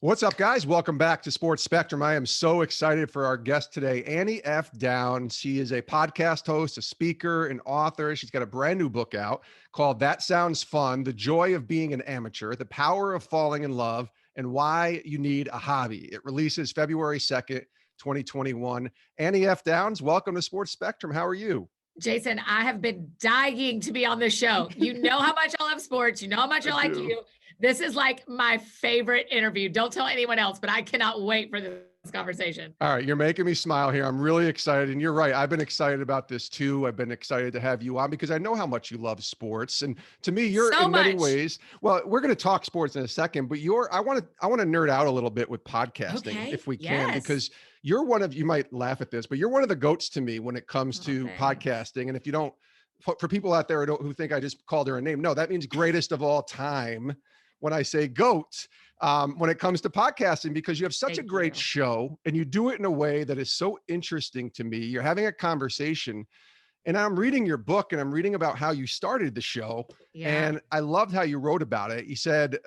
What's up, guys? Welcome back to Sports Spectrum. I am so excited for our guest today, Annie F. Downs. She is a podcast host, a speaker, an author. She's got a brand new book out called That Sounds Fun: The Joy of Being an Amateur, The Power of Falling in Love, and Why You Need a Hobby. It releases February 2nd, 2021. Annie F. Downs, welcome to Sports Spectrum. How are you? Jason, I have been dying to be on this show. You know how much I love sports. You know how much I like you. This is like my favorite interview. Don't tell anyone else, but I cannot wait for this conversation. All right. You're making me smile here. I'm really excited. And you're right. I've been excited about this too. I've been excited to have you on because I know how much you love sports. And to me, you're So in many much. ways, well, we're going to talk sports in a second, but I want to nerd out a little bit with podcasting if we can, because you're you might laugh at this, but you're one of the GOATs to me when it comes to podcasting. And if you don't, for people out there who think I just called her a name, no, that means greatest of all time when I say GOAT. When it comes to podcasting, because you have such a great show and you do it in a way that is so interesting to me. You're having a conversation, and I'm reading your book and I'm reading about how you started the show. And I loved how you wrote about it. You said,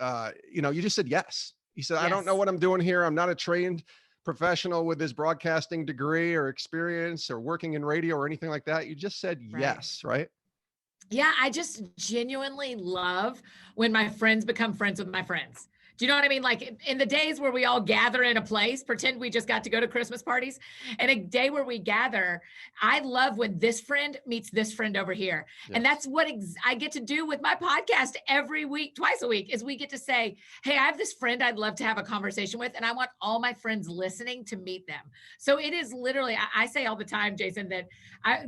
you just said yes. You said, I don't know what I'm doing here. I'm not a trained professional with this broadcasting degree or experience or working in radio or anything like that. You just said yes, right? Yeah, I just genuinely love when my friends become friends with my friends. Do you know what I mean? Like in the days where we all gather in a place, pretend we just got to go to Christmas parties, and a day where we gather, I love when this friend meets this friend over here. Yes. And that's what I get to do with my podcast every week, twice a week, is we get to say, hey, I have this friend I'd love to have a conversation with, and I want all my friends listening to meet them. So it is literally, I say all the time, Jason, that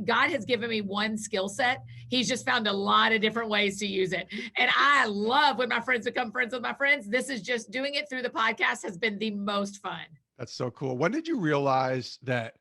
God has given me one skill set. He's just found a lot of different ways to use it. And I love when my friends become friends with my friends. This is just doing it through the podcast has been the most fun. That's so cool. When did you realize that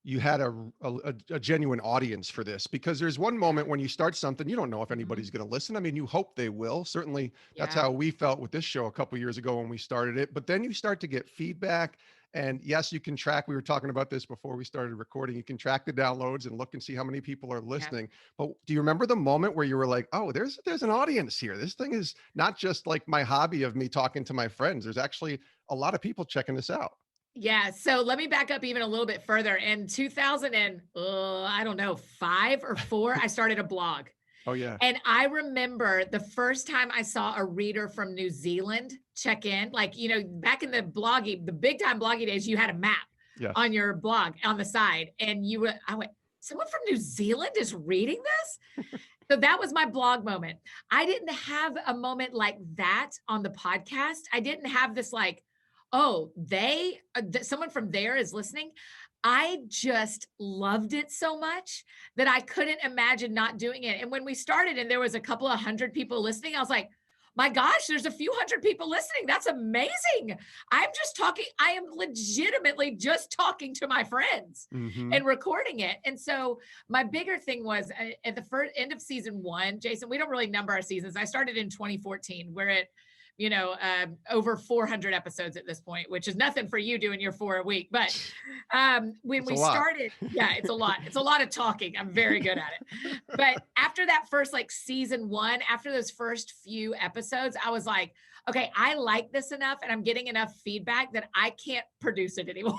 you had a genuine audience for this? Because there's one moment when you start something, you don't know if anybody's going to listen. I mean, you hope they will. Certainly that's how we felt with this show a couple of years ago when we started it. But then you start to get feedback. And yes, you can track, we were talking about this before we started recording, you can track the downloads and look and see how many people are listening. But do you remember the moment where you were like, oh, there's an audience here. This thing is not just like my hobby of me talking to my friends. There's actually a lot of people checking this out. Yeah. So let me back up even a little bit further. In 2000 and I don't know, 5 or 4, I started a blog. Oh, yeah. And I remember the first time I saw a reader from New Zealand check in, like, back in the big time bloggy days, you had a map on your blog on the side. And I went, someone from New Zealand is reading this? So that was my blog moment. I didn't have a moment like that on the podcast. I didn't have this like, oh, someone from there is listening. I just loved it so much that I couldn't imagine not doing it. And when we started and there was a couple of hundred people listening, I was like, my gosh, there's a few hundred people listening. That's amazing. I'm just talking. I am legitimately just talking to my friends and recording it. And so my bigger thing was at the end of season 1, Jason, we don't really number our seasons. I started in 2014. We're at over 400 episodes at this point, which is nothing for you doing your 4 a week. But when we started, it's a lot. It's a lot of talking. I'm very good at it. But after that first season 1, after those first few episodes, I was like, okay, I like this enough and I'm getting enough feedback that I can't produce it anymore.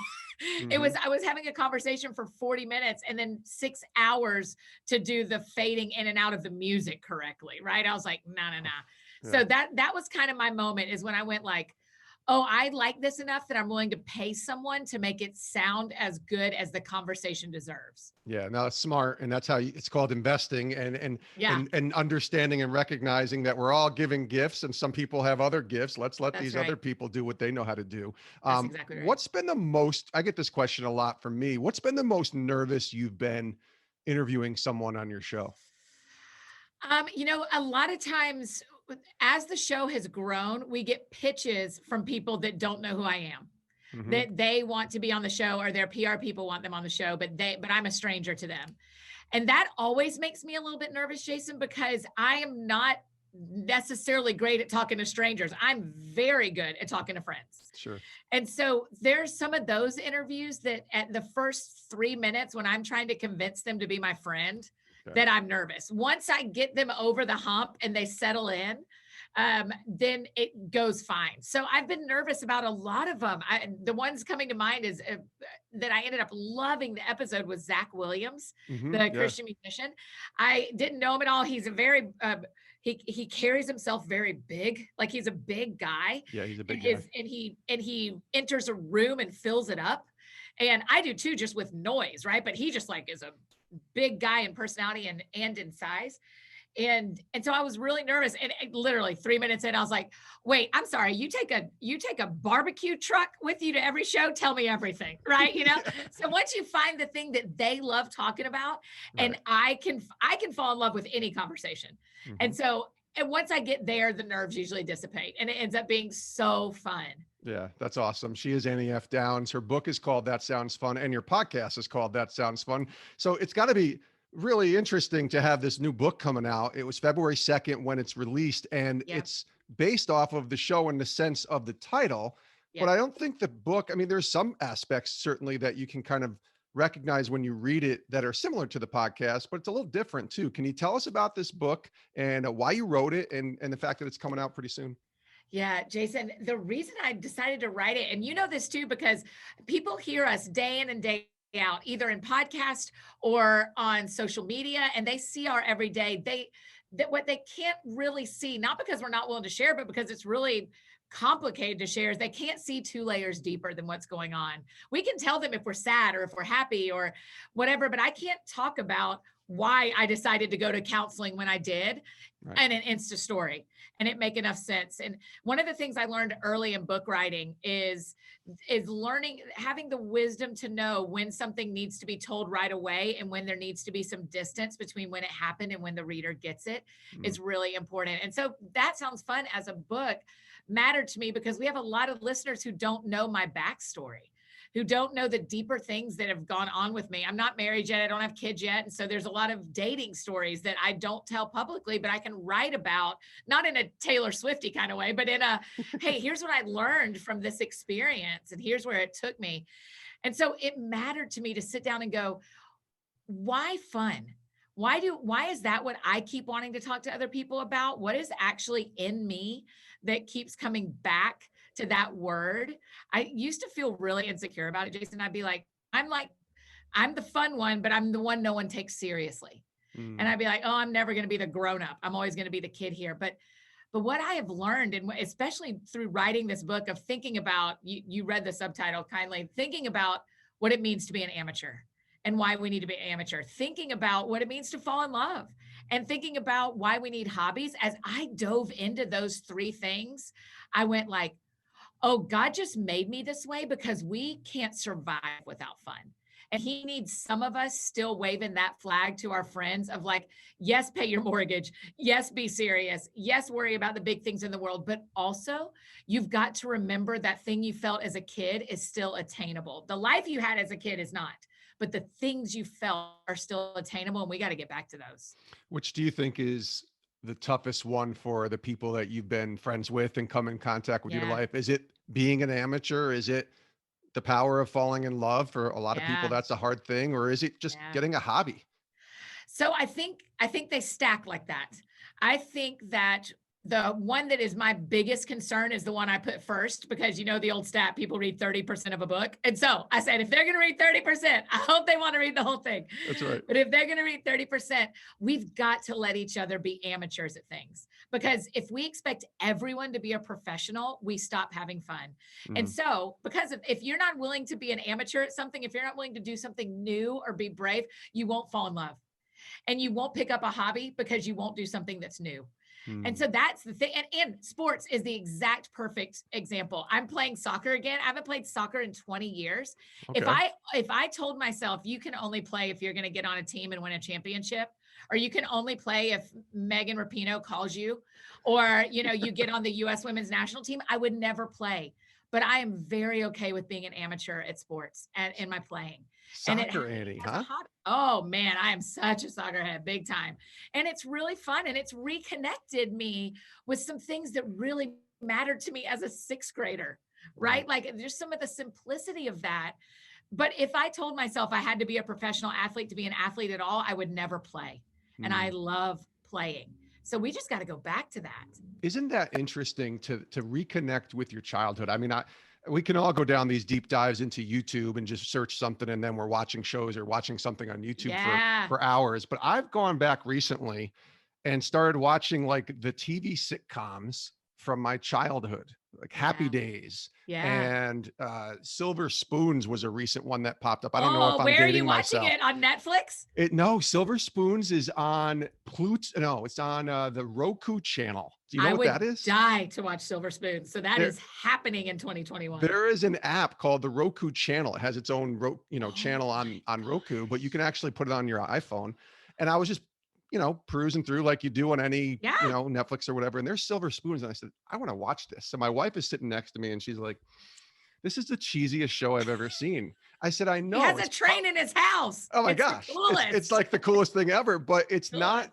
I was having a conversation for 40 minutes and then 6 hours to do the fading in and out of the music correctly. Right. I was like, no. So that was kind of my moment, is when I went like, oh, I like this enough that I'm willing to pay someone to make it sound as good as the conversation deserves. Yeah, no, it's smart. And that's how it's called investing and understanding and recognizing that we're all giving gifts and some people have other gifts. Let's let these other people do what they know how to do. That's exactly right. What's been the most, I get this question a lot from me, what's been the most nervous you've been interviewing someone on your show? A lot of times as the show has grown, we get pitches from people that don't know who I am, that they want to be on the show, or their PR people want them on the show, but I'm a stranger to them. And that always makes me a little bit nervous, Jason, because I am not necessarily great at talking to strangers. I'm very good at talking to friends. Sure. And so there's some of those interviews that at the first 3 minutes when I'm trying to convince them to be my friend, that I'm nervous. Once I get them over the hump and they settle in, then it goes fine. So I've been nervous about a lot of them. The ones coming to mind is that I ended up loving the episode was Zach Williams, the Christian musician. I didn't know him at all. He's a very, he carries himself very big. Like he's a big guy. Yeah, he's a big guy. And he enters a room and fills it up. And I do too, just with noise, right? But he just like is a big guy in personality and in size. And so I was really nervous. And literally 3 minutes in, I was like, wait, I'm sorry. You take a barbecue truck with you to every show. Tell me everything. Right. You know? So once you find the thing that they love talking about, and I can fall in love with any conversation. And once I get there, the nerves usually dissipate and it ends up being so fun. Yeah, that's awesome. She is Annie F. Downs. Her book is called That Sounds Fun, and your podcast is called That Sounds Fun. So it's got to be really interesting to have this new book coming out. It was February 2nd when it's released, and it's based off of the show in the sense of the title. But I don't think the book, I mean, there's some aspects certainly that you can kind of recognize when you read it that are similar to the podcast, but it's a little different too. Can you tell us about this book and why you wrote it and the fact that it's coming out pretty soon? Yeah, Jason, the reason I decided to write it, and you know this too, because people hear us day in and day out, either in podcast or on social media, and they see our everyday, what they can't really see, not because we're not willing to share, but because it's really complicated to share, is they can't see 2 layers deeper than what's going on. We can tell them if we're sad or if we're happy or whatever, but I can't talk about why I decided to go to counseling when I did and an Insta story and it make enough sense. And one of the things I learned early in book writing is learning, having the wisdom to know when something needs to be told right away and when there needs to be some distance between when it happened and when the reader gets it is really important. And so That Sounds Fun as a book mattered to me because we have a lot of listeners who don't know my backstory, who don't know the deeper things that have gone on with me. I'm not married yet. I don't have kids yet. And so there's a lot of dating stories that I don't tell publicly, but I can write about, not in a Taylor Swifty kind of way, but in a, hey, here's what I learned from this experience and here's where it took me. And so it mattered to me to sit down and go, why fun? Why is that what I keep wanting to talk to other people about? What is actually in me that keeps coming back to that word? I used to feel really insecure about it, Jason. I'd be like, I'm the fun one, but I'm the one no one takes seriously. And I'd be like, oh, I'm never going to be the grown up. I'm always going to be the kid here. But what I have learned, and especially through writing this book of thinking about, you read the subtitle kindly, thinking about what it means to be an amateur and why we need to be an amateur, thinking about what it means to fall in love and thinking about why we need hobbies. As I dove into those 3 things, I went like, oh, God just made me this way because we can't survive without fun. And he needs some of us still waving that flag to our friends of like, yes, pay your mortgage. Yes, be serious. Yes, worry about the big things in the world. But also, you've got to remember that thing you felt as a kid is still attainable. The life you had as a kid is not. But the things you felt are still attainable, and we got to get back to those. Which do you think is the toughest one for the people that you've been friends with and come in contact with your life? Is it being an amateur? Is it the power of falling in love? For a lot of people, that's a hard thing. Or is it just getting a hobby? So I think they stack like that. I think that the one that is my biggest concern is the one I put first, because you know the old stat, people read 30% of a book. And so I said, if they're going to read 30%, I hope they want to read the whole thing. That's right. But if they're going to read 30%, we've got to let each other be amateurs at things. Because if we expect everyone to be a professional, we stop having fun. And so, because if you're not willing to be an amateur at something, if you're not willing to do something new or be brave, you won't fall in love. And you won't pick up a hobby because you won't do something that's new. And so that's the thing. And sports is the exact perfect example. I'm playing soccer again. I haven't played soccer in 20 years. Okay. If I told myself you can only play if you're going to get on a team and win a championship, or you can only play if Megan Rapinoe calls you, or, you know, you get on the U.S. women's national team, I would never play. But I am very okay with being an amateur at sports and in my playing. Soccer, Annie, huh? Oh man, I am such a soccer head, big time. And it's really fun. And it's reconnected me with some things that really mattered to me as a 6th grader, right? Like there's some of the simplicity of that. But if I told myself I had to be a professional athlete to be an athlete at all, I would never play. And I love playing So we just got to go back to that. Isn't that interesting to reconnect with your childhood? I mean, we can all go down these deep dives into YouTube and just search something, and then we're watching shows or watching something on YouTube for hours. But I've gone back recently and started watching like the TV sitcoms from my childhood, like Happy Days. And Silver Spoons was a recent one that popped up. I don't know if I'm dating myself. Where are you watching it? On Netflix? No, Silver Spoons is on Pluto. No, it's on the Roku channel. Do you know what that is? I would die to watch Silver Spoons. So that is happening in 2021. There is an app called the Roku channel. It has its own channel on Roku, but you can actually put it on your iPhone. And I was just perusing through like you do on any, Netflix or whatever. And there's Silver Spoons. And I said, I want to watch this. So my wife is sitting next to me and she's like, this is the cheesiest show I've ever seen. I said, I know. He has a train in his house. Oh my gosh. It's like the coolest thing ever, but it's not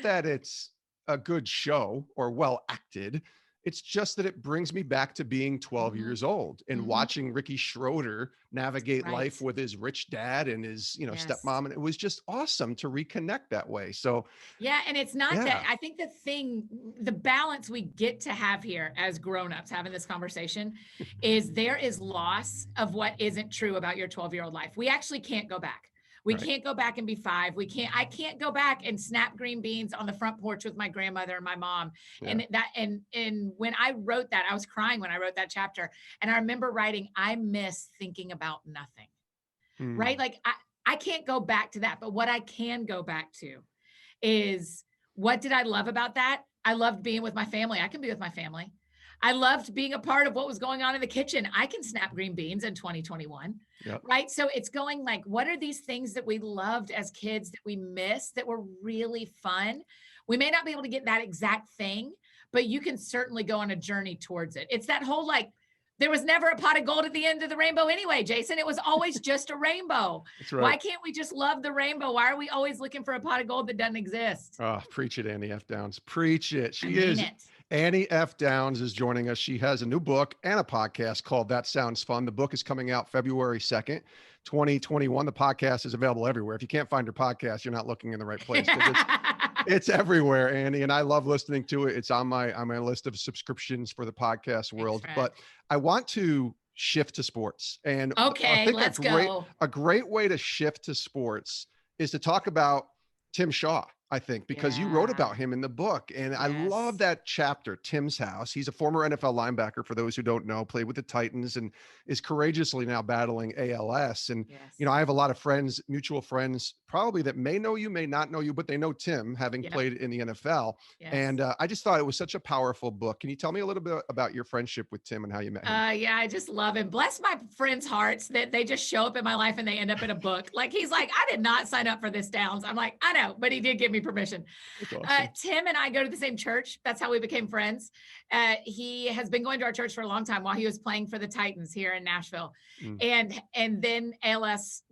that it's a good show or well acted. It's just that it brings me back to being 12 years old and watching Ricky Schroeder navigate life with his rich dad and his, stepmom. And it was just awesome to reconnect that way. So, and it's not that. I think the balance we get to have here as grownups having this conversation is there is loss of what isn't true about your 12-year-old life. We actually can't go back. We can't go back and be 5. I can't go back and snap green beans on the front porch with my grandmother and my mom. And when I wrote that, I was crying when I wrote that chapter. And I remember writing, I miss thinking about nothing, right? Like I can't go back to that, but what I can go back to is what did I love about that? I loved being with my family. I can be with my family. I loved being a part of what was going on in the kitchen. I can snap green beans in 2021, right? So it's going like, what are these things that we loved as kids that we missed that were really fun? We may not be able to get that exact thing, but you can certainly go on a journey towards it. It's that whole like, there was never a pot of gold at the end of the rainbow anyway, Jason. It was always just a rainbow. That's right. Why can't we just love the rainbow? Why are we always looking for a pot of gold that doesn't exist? Oh, preach it, Annie F. Downs. Preach it. Annie F. Downs is joining us. She has a new book and a podcast called That Sounds Fun. The book is coming out February 2nd, 2021. The podcast is available everywhere. If you can't find your podcast, you're not looking in the right place. It's everywhere, Annie, and I love listening to it. It's on my list of subscriptions for the podcast world. But I want to shift to sports. And I think let's go. A great way to shift to sports is to talk about Tim Shaw. I think, because you wrote about him in the book. And I love that chapter, Tim's House. He's a former NFL linebacker, for those who don't know, played with the Titans and is courageously now battling ALS. And, I have a lot of friends, mutual friends, probably that may know you, may not know you, but they know Tim, having played in the NFL. And I just thought it was such a powerful book. Can you tell me a little bit about your friendship with Tim and how you met him? I just love him. Bless my friends' hearts that they just show up in my life and they end up in a book. Like, he's like, I did not sign up for this, Downs. I'm like, I know, but he did give me permission. Awesome. Tim and I go to the same church. That's how we became friends. He has been going to our church for a long time while he was playing for the Titans here in Nashville. And then ALS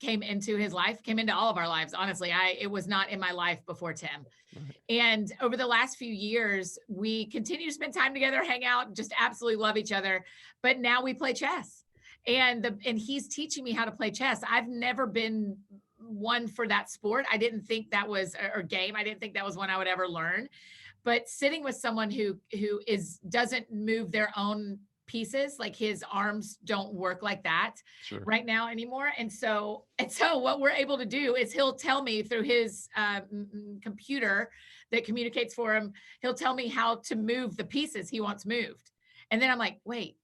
came into his life, came into all of our lives. Honestly, it was not in my life before Tim. And over the last few years, we continue to spend time together, hang out, just absolutely love each other. But now we play chess. And he's teaching me how to play chess. I've never been one for that sport. I didn't think that was or game. I didn't think that was one I would ever learn. But sitting with someone who doesn't move their own pieces, like his arms don't work like that right now anymore. And so what we're able to do is he'll tell me through his computer that communicates for him, he'll tell me how to move the pieces he wants moved. And then I'm like, wait,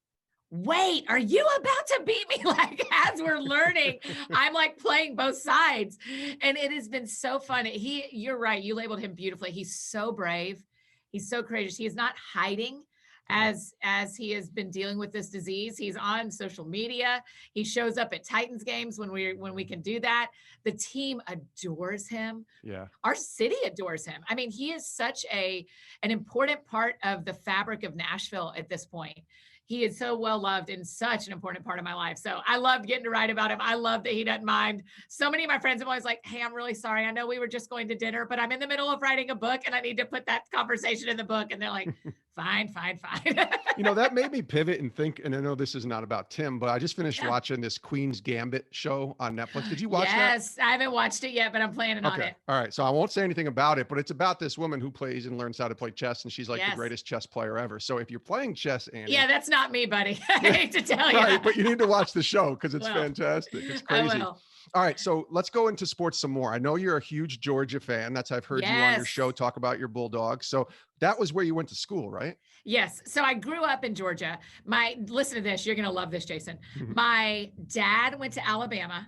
are you about to beat me? Like, as we're learning, I'm like playing both sides. And it has been so fun. You're right. You labeled him beautifully. He's so brave. He's so courageous. He is not hiding as he has been dealing with this disease. He's on social media. He shows up at Titans games when we can do that. The team adores him. Yeah. Our city adores him. I mean, he is such an important part of the fabric of Nashville at this point. He is so well loved and such an important part of my life. So I loved getting to write about him. I love that he doesn't mind. So many of my friends have always like, hey, I'm really sorry. I know we were just going to dinner, but I'm in the middle of writing a book and I need to put that conversation in the book. And they're like, Fine. That made me pivot and think, and I know this is not about Tim, but I just finished watching this Queen's Gambit show on Netflix. Did you watch that? Yes, I haven't watched it yet, but I'm planning on it. All right. So I won't say anything about it, but it's about this woman who plays and learns how to play chess, and she's like the greatest chess player ever. So if you're playing chess, Annie. Yeah, that's not me, buddy. I hate to tell you. Right, but you need to watch the show because it's fantastic. It's crazy. I will. All right, so let's go into sports some more. I know you're a huge Georgia fan. That's I've heard you on your show talk about your Bulldogs. So that was where you went to school, right? Yes. So I grew up in Georgia. Listen to this. You're going to love this, Jason. My dad went to Alabama.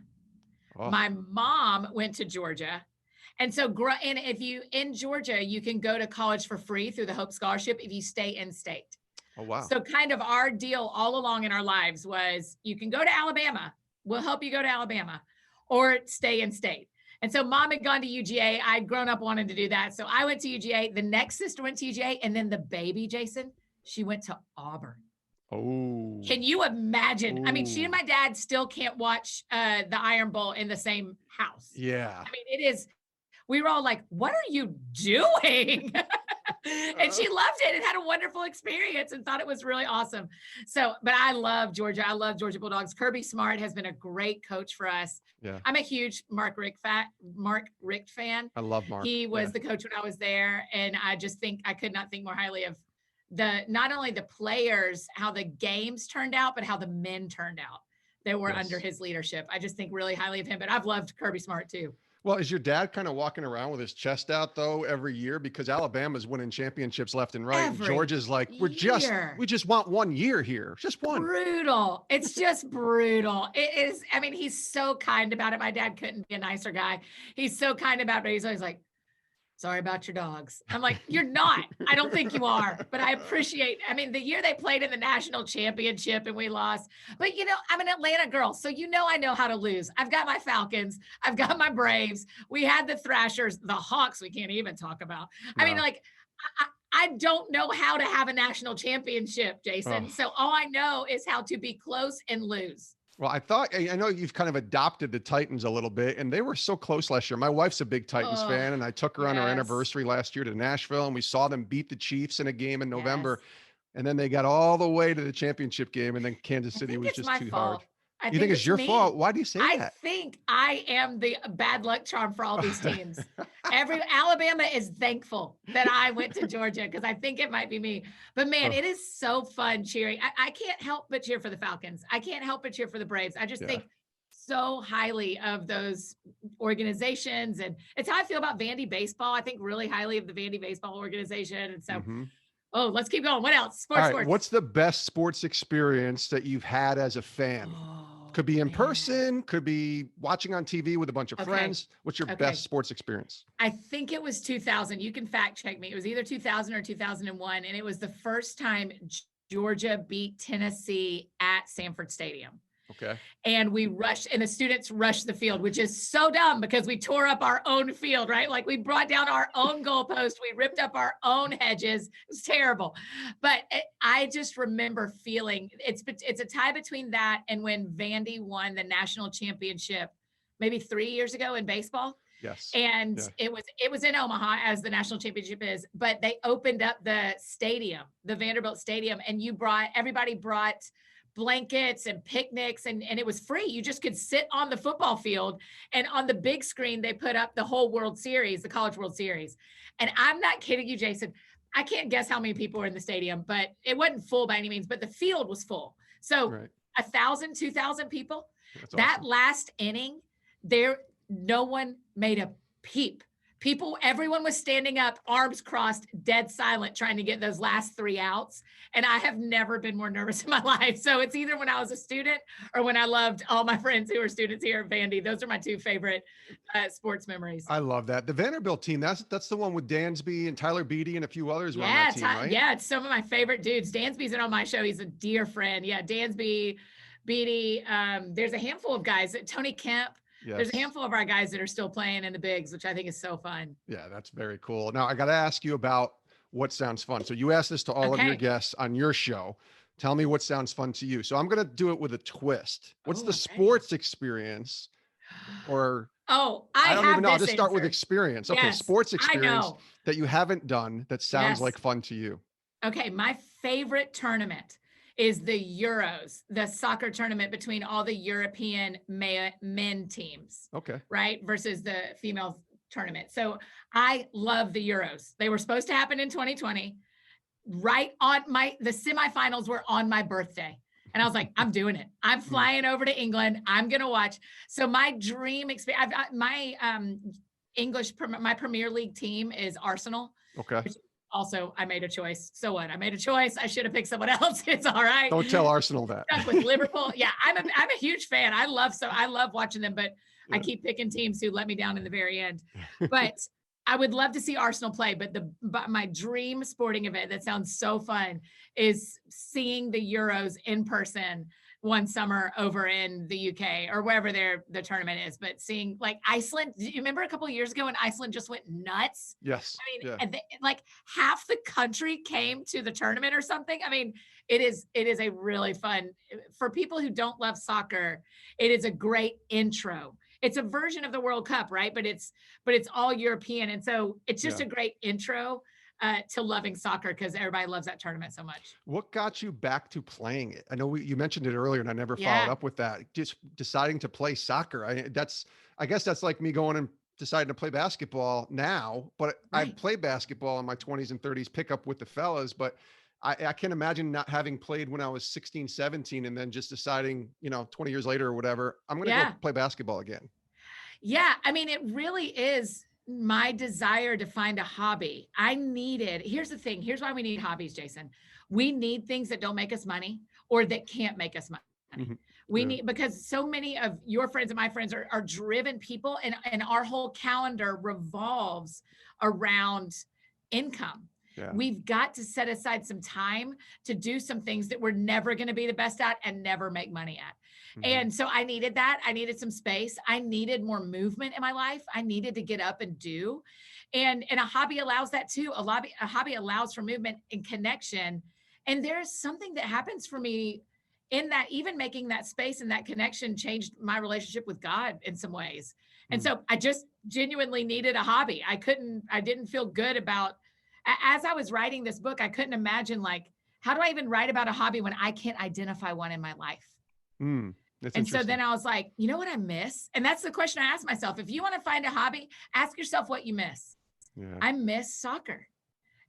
Oh. My mom went to Georgia. And so, and if you in Georgia, you can go to college for free through the Hope Scholarship if you stay in state. Oh, wow. So kind of our deal all along in our lives was you can go to Alabama. We'll help you go to Alabama or stay in state. And so mom had gone to UGA. I'd grown up wanting to do that. So I went to UGA. The next sister went to UGA. And then the baby, Jason, she went to Auburn. Oh. Can you imagine? Ooh. I mean, she and my dad still can't watch the Iron Bowl in the same house. Yeah. I mean, it is, we were all like, what are you doing? And she loved it and had a wonderful experience and thought it was really awesome. So, but I love Georgia. I love Georgia Bulldogs. Kirby Smart has been a great coach for us. Yeah. I'm a huge Mark Richt fan. I love Mark. He was the coach when I was there. And I just think I could not think more highly of not only the players, how the games turned out, but how the men turned out that were under his leadership. I just think really highly of him, but I've loved Kirby Smart too. Well, is your dad kind of walking around with his chest out though every year because Alabama's winning championships left and right? Georgia's like, we just want 1 year here, just one. Brutal. It's just brutal. It is. I mean, he's so kind about it. My dad couldn't be a nicer guy. He's so kind about it. He's always like, sorry about your dogs. I'm like, you're not. I don't think you are, but I appreciate, I mean, the year they played in the national championship and we lost, but I'm an Atlanta girl. So, I know how to lose. I've got my Falcons. I've got my Braves. We had the Thrashers, the Hawks. We can't even talk about. No. I mean, like, I don't know how to have a national championship, Jason. Oh. So all I know is how to be close and lose. Well, I know you've kind of adopted the Titans a little bit, and they were so close last year. My wife's a big Titans fan, and I took her on her anniversary last year to Nashville, and we saw them beat the Chiefs in a game in November. And then they got all the way to the championship game, and then Kansas City was just too hard. You think it's your fault? Why do you say that? I think I am the bad luck charm for all these teams. Alabama is thankful that I went to Georgia because I think it might be me. But man, it is so fun cheering. I can't help but cheer for the Falcons. I can't help but cheer for the Braves. I just think so highly of those organizations. And it's how I feel about Vandy baseball. I think really highly of the Vandy baseball organization. And so let's keep going. What else? Sports. What's the best sports experience that you've had as a fan? Could be in person, could be watching on TV with a bunch of friends. What's your best sports experience? I think it was 2000. You can fact check me. It was either 2000 or 2001. And it was the first time Georgia beat Tennessee at Sanford Stadium. Okay. And we rushed, and the students rushed the field, which is so dumb because we tore up our own field, right? Like we brought down our own goalpost. We ripped up our own hedges. It was terrible. But I just remember feeling it's a tie between that and when Vandy won the national championship, maybe 3 years ago in baseball. Yes. And it was in Omaha, as the national championship is, but they opened up the stadium, the Vanderbilt Stadium, and everybody brought blankets and picnics, and it was free. You just could sit on the football field, and on the big screen, they put up the whole World Series, the College World Series. And I'm not kidding you, Jason. I can't guess how many people were in the stadium, but it wasn't full by any means, but the field was full. So 1,000, 2,000 people. That's that awesome. Last inning, no one made a peep. Everyone was standing up, arms crossed, dead silent, trying to get those last 3 outs. And I have never been more nervous in my life. So it's either when I was a student or when I loved all my friends who were students here at Vandy. Those are my 2 favorite sports memories. I love that. The Vanderbilt team, that's the one with Dansby and Tyler Beatty and a few others on that team, right? Yeah, it's some of my favorite dudes. Dansby's been on my show. He's a dear friend. Yeah, Dansby, Beatty. There's a handful of guys. Tony Kemp. Yes. There's a handful of our guys that are still playing in the bigs, which I think is so fun. Yeah, that's very cool. Now, I got to ask you about what sounds fun. So you asked this to all of your guests on your show. Tell me what sounds fun to you. So I'm going to do it with a twist. What's the sports experience? Or I don't even know. I'll just start with experience. Okay, yes, sports experience that you haven't done that sounds like fun to you. Okay, my favorite tournament is the Euros, the soccer tournament between all the European men teams. Okay. Right? Versus the female tournament. So I love the Euros. They were supposed to happen in 2020. Right on the semifinals were on my birthday. And I was like, I'm doing it. I'm flying over to England. I'm going to watch. So my dream experience, my my Premier League team is Arsenal. Okay. Also, I made a choice. So what? I made a choice. I should have picked someone else. It's all right. Don't tell Arsenal that. Stuck with Liverpool. Yeah, I'm a huge fan. I love watching them, but I keep picking teams who let me down in the very end. But I would love to see Arsenal play. But my dream sporting event that sounds so fun is seeing the Euros in person one summer over in the UK or wherever the tournament is. But seeing like Iceland, do you remember a couple of years ago when Iceland just went nuts? Yes. I mean, like half the country came to the tournament or something. I mean, it is a really fun, for people who don't love soccer, it is a great intro. It's a version of the World Cup, right? But it's all European. And so it's just a great intro to loving soccer because everybody loves that tournament so much. What got you back to playing it? I know you mentioned it earlier and I never followed up with that. Just deciding to play soccer. I guess that's like me going and deciding to play basketball now, but I played basketball in my 20s and 30s, pick up with the fellas, but I can't imagine not having played when I was 16, 17, and then just deciding, 20 years later or whatever, I'm going to go play basketball again. Yeah. I mean, it really is my desire to find a hobby. Here's the thing. Here's why we need hobbies, Jason. We need things that don't make us money or that can't make us money. Mm-hmm. We need, because so many of your friends and my friends are driven people, and our whole calendar revolves around income. Yeah. We've got to set aside some time to do some things that we're never going to be the best at and never make money at. Mm-hmm. And so I needed that. I needed some space. I needed more movement in my life. I needed to get up and do. And a hobby allows that too. A hobby allows for movement and connection. And there's something that happens for me in that, even making that space and that connection changed my relationship with God in some ways. And so I just genuinely needed a hobby. I didn't feel good about, as I was writing this book, I couldn't imagine, like, how do I even write about a hobby when I can't identify one in my life? And so then I was like, you know what I miss? And that's the question I asked myself. If you want to find a hobby, ask yourself what you miss. Yeah. I miss soccer.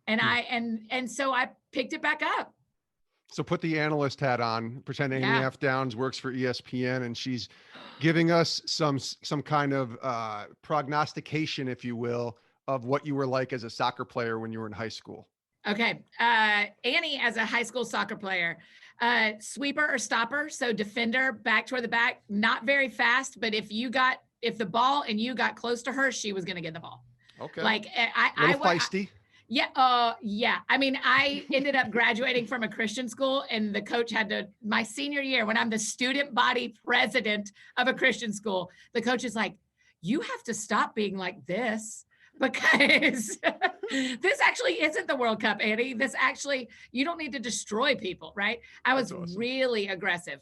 And and so I picked it back up. So put the analyst hat on, pretend Amy F. Downs works for ESPN, and she's giving us some kind of prognostication, if you will, of what you were like as a soccer player when you were in high school. Okay. Annie, as a high school soccer player, sweeper or stopper. So defender, back toward the back, not very fast, but if the ball and you got close to her, she was going to get the ball. Okay. Like I feisty. Yeah. I mean, I ended up graduating from a Christian school, and the coach my senior year, when I'm the student body president of a Christian school, the coach is like, you have to stop being like this, because this actually isn't the World Cup, Annie. You don't need to destroy people, right? I was awesome. really aggressive,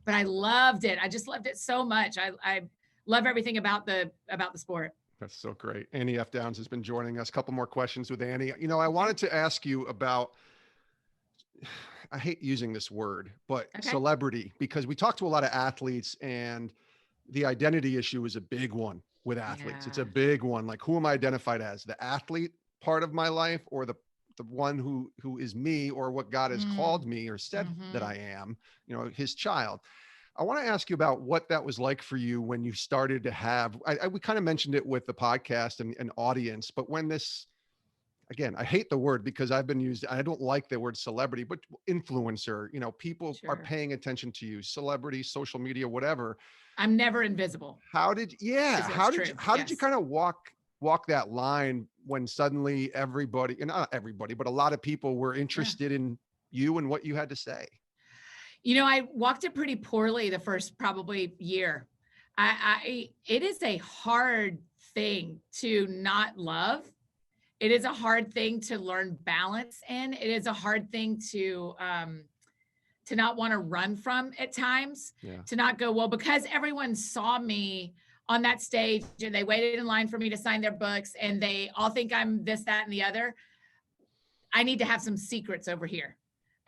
but I loved it. I just loved it so much. I love everything about the sport. That's so great. Annie F. Downs has been joining us. A couple more questions with Annie. I wanted to ask you about, I hate using this word, but celebrity, because we talk to a lot of athletes, and the identity issue is a big one with athletes. Yeah. It's a big one. Like, who am I identified as? The athlete part of my life, or the one who is me, or what God has called me or said that I am, his child. I want to ask you about what that was like for you when you started to have, we kind of mentioned it with the podcast and audience, but when this, again, I hate the word because I don't like the word celebrity, but influencer, people are paying attention to you, celebrity, social media, whatever. I'm never invisible. How did you kind of walk that line when suddenly everybody, and not everybody, but a lot of people were interested in you and what you had to say? I walked it pretty poorly the first probably year. It is a hard thing to not love. It is a hard thing to learn balance in. It is a hard thing to not want to run from at times, to not go, well, because everyone saw me on that stage and they waited in line for me to sign their books and they all think I'm this, that, and the other. I need to have some secrets over here.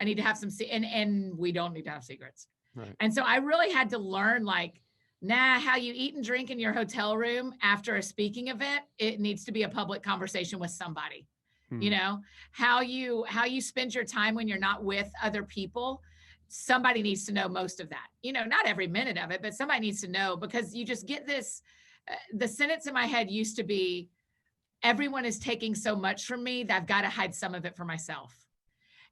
I need to have some, and we don't need to have secrets. Right. And so I really had to learn, like, nah, how you eat and drink in your hotel room after a speaking event, it needs to be a public conversation with somebody. You know, how you spend your time when you're not with other people, somebody needs to know most of that. You know, not every minute of it, but somebody needs to know, because you just get this, the sentence in my head used to be, everyone is taking so much from me that I've got to hide some of it for myself.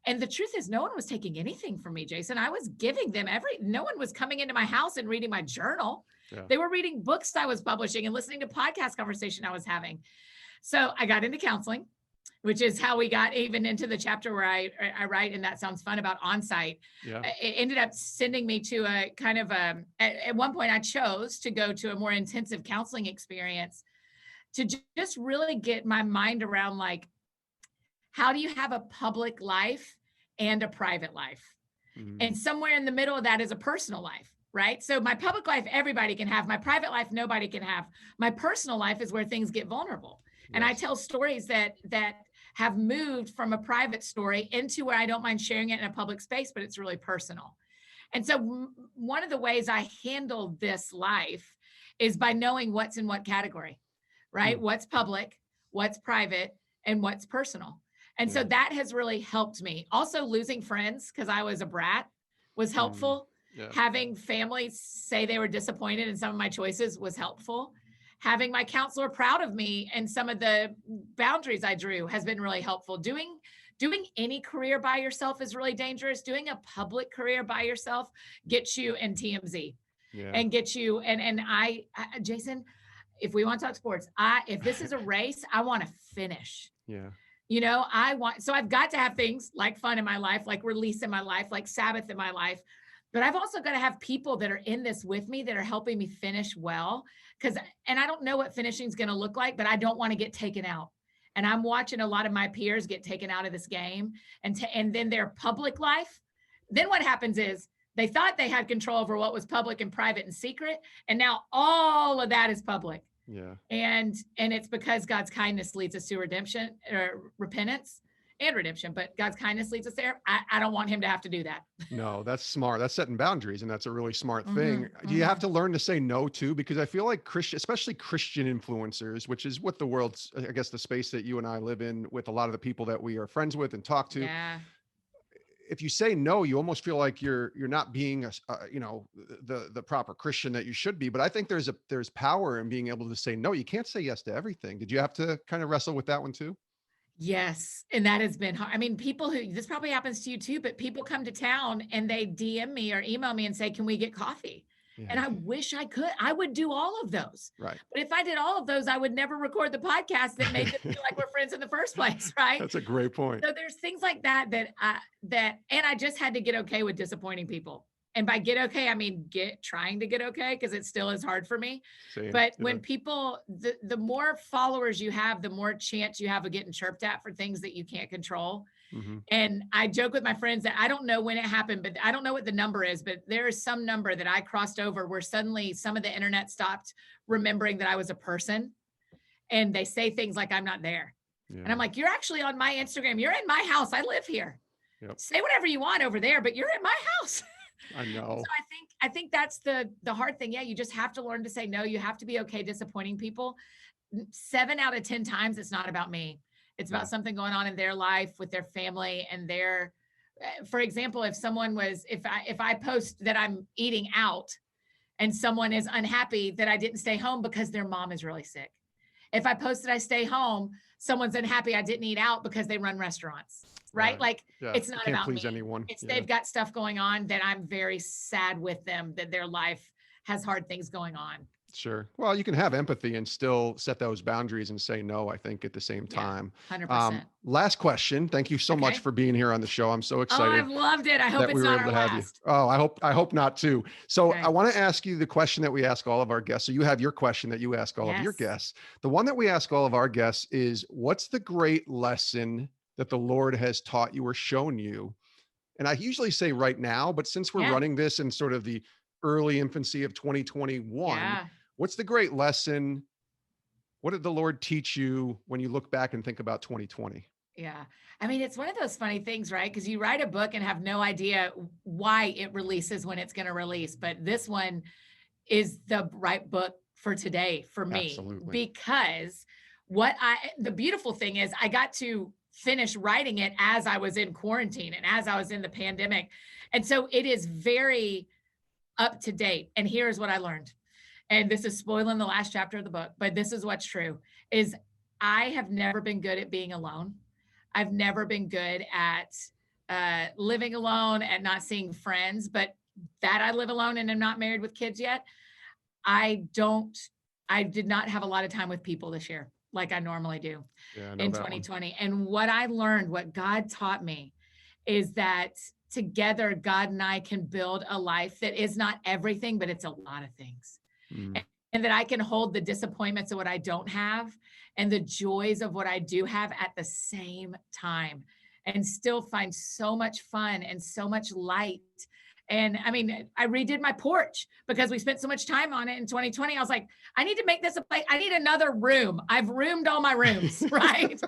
And the truth is, no one was taking anything from me, Jason. I was giving them no one was coming into my house and reading my journal. Yeah. They were reading books I was publishing and listening to podcast conversation I was having. So I got into counseling, which is how we got even into the chapter where I write, and that sounds fun, about onsite. Yeah. It ended up sending me to a kind of at one point I chose to go to a more intensive counseling experience to just really get my mind around, like, how do you have a public life and a private life? And somewhere in the middle of that is a personal life, right? So my public life, everybody can have. My private life, nobody can have. My personal life is where things get vulnerable. Yes. And I tell stories that have moved from a private story into where I don't mind sharing it in a public space, but it's really personal. And so one of the ways I handle this life is by knowing what's in what category, right? What's public, what's private, and what's personal. And so that has really helped me. Also, losing friends because I was a brat was helpful. Yeah. Having families say they were disappointed in some of my choices was helpful. Having my counselor proud of me and some of the boundaries I drew has been really helpful. Doing any career by yourself is really dangerous. Doing a public career by yourself gets you in TMZ and gets you. And I, Jason, if we want to talk sports, if this is a race, I want to finish. Yeah. You know, so I've got to have things like fun in my life, like release in my life, like Sabbath in my life. But I've also got to have people that are in this with me that are helping me finish well. And I don't know what finishing is going to look like, but I don't want to get taken out. And I'm watching a lot of my peers get taken out of this game, and then their public life. Then what happens is they thought they had control over what was public and private and secret. And now all of that is public. Yeah. And it's because God's kindness leads us to redemption or repentance and redemption, but God's kindness leads us there. I don't want him to have to do that. No, that's smart. That's setting boundaries, and that's a really smart thing. Do you have to learn to say no too? Because I feel like especially Christian influencers, which is what the world's, I guess, the space that you and I live in with a lot of the people that we are friends with and talk to. Yeah. If you say no, you almost feel like you're not being the proper Christian that you should be. But I think there's power in being able to say no. You can't say yes to everything. Did you have to kind of wrestle with that one too? Yes. And that has been hard. I mean, this probably happens to you too, but people come to town and they DM me or email me and say, can we get coffee? Yeah. And I wish I could. I would do all of those. Right. But if I did all of those, I would never record the podcast that made them feel like we're friends in the first place. Right. That's a great point. So there's things like that, and I just had to get okay with disappointing people. And by get okay, I mean, trying to get okay, because it still is hard for me. Same. But when people, the more followers you have, the more chance you have of getting chirped at for things that you can't control. And I joke with my friends that I don't know when it happened, but I don't know what the number is, but there is some number that I crossed over where suddenly some of the internet stopped remembering that I was a person. And they say things like, I'm not there. Yeah. And I'm like, you're actually on my Instagram. You're in my house. I live here. Yep. Say whatever you want over there, but you're in my house. I know. So I think that's the hard thing. Yeah, you just have to learn to say no. You have to be okay disappointing people. 7 out of 10 times, it's not about me. It's about something going on in their life with their family and for example, if I post that I'm eating out and someone is unhappy that I didn't stay home because their mom is really sick. If I post that I stay home, someone's unhappy I didn't eat out because they run restaurants. Right? Like it's not about me. Anyone. They've got stuff going on that I'm very sad with them, that their life has hard things going on. Sure. Well, you can have empathy and still set those boundaries and say no, I think, at the same time. 100%. Last question. Thank you so much for being here on the show. I'm so excited. Oh, I've loved it. I hope it's not our last. Oh, I hope not too. So I want to ask you the question that we ask all of our guests. So you have your question that you ask all of your guests. The one that we ask all of our guests is, what's the great lesson that the Lord has taught you or shown you? And I usually say right now, but since we're running this in sort of the early infancy of 2021, what's the great lesson? What did the Lord teach you when you look back and think about 2020? Yeah. I mean, it's one of those funny things, right? Because you write a book and have no idea why it releases when it's going to release. But this one is the right book for today for me. Absolutely. Because the beautiful thing is I got to finish writing it as I was in quarantine and as I was in the pandemic. And so it is very up to date. And here's what I learned. And this is spoiling the last chapter of the book, but this is what's true is I have never been good at being alone. I've never been good at living alone and not seeing friends, but that I live alone and am not married with kids yet. I did not have a lot of time with people this year like I normally do in 2020. And what I learned, what God taught me is that together, God and I can build a life that is not everything, but it's a lot of things. And that I can hold the disappointments of what I don't have and the joys of what I do have at the same time and still find so much fun and so much light. And I mean, I redid my porch because we spent so much time on it in 2020. I was like, I need to make this a place. I need another room. I've roomed all my rooms, right?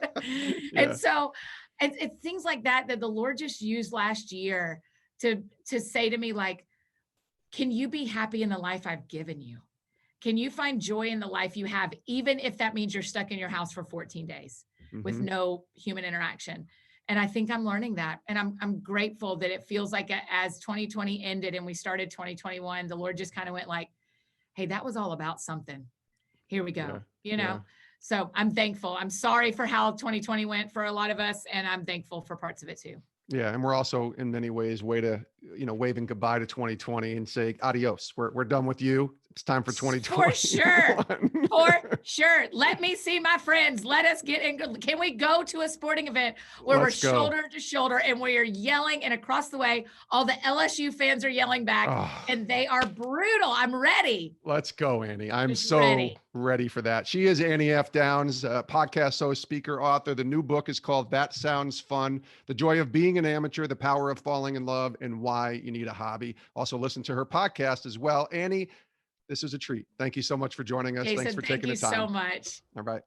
And so it's things like that the Lord just used last year to say to me, like, can you be happy in the life I've given you? Can you find joy in the life you have, even if that means you're stuck in your house for 14 days with no human interaction? And I think I'm learning that. And I'm grateful that it feels like as 2020 ended and we started 2021, the Lord just kind of went like, hey, that was all about something. Here we go, you know? So I'm thankful. I'm sorry for how 2020 went for a lot of us. And I'm thankful for parts of it too. Yeah. And we're also in many ways waving goodbye to 2020 and say, adios, we're done with you. It's time for 2020. For sure. For sure. Let me see my friends. Let us get in. Can we go to a sporting event where we're shoulder to shoulder and we are yelling, and across the way, all the LSU fans are yelling back and they are brutal. I'm ready. Let's go, Annie. I'm so ready for that. She is Annie F. Downs, podcast host, speaker, author. The new book is called That Sounds Fun: The Joy of Being an Amateur, The Power of Falling in Love, and Why You Need a Hobby. Also listen to her podcast as well. Annie, this is a treat. Thank you so much for joining us. Jason, thanks for taking the time. Thank you so much. All right.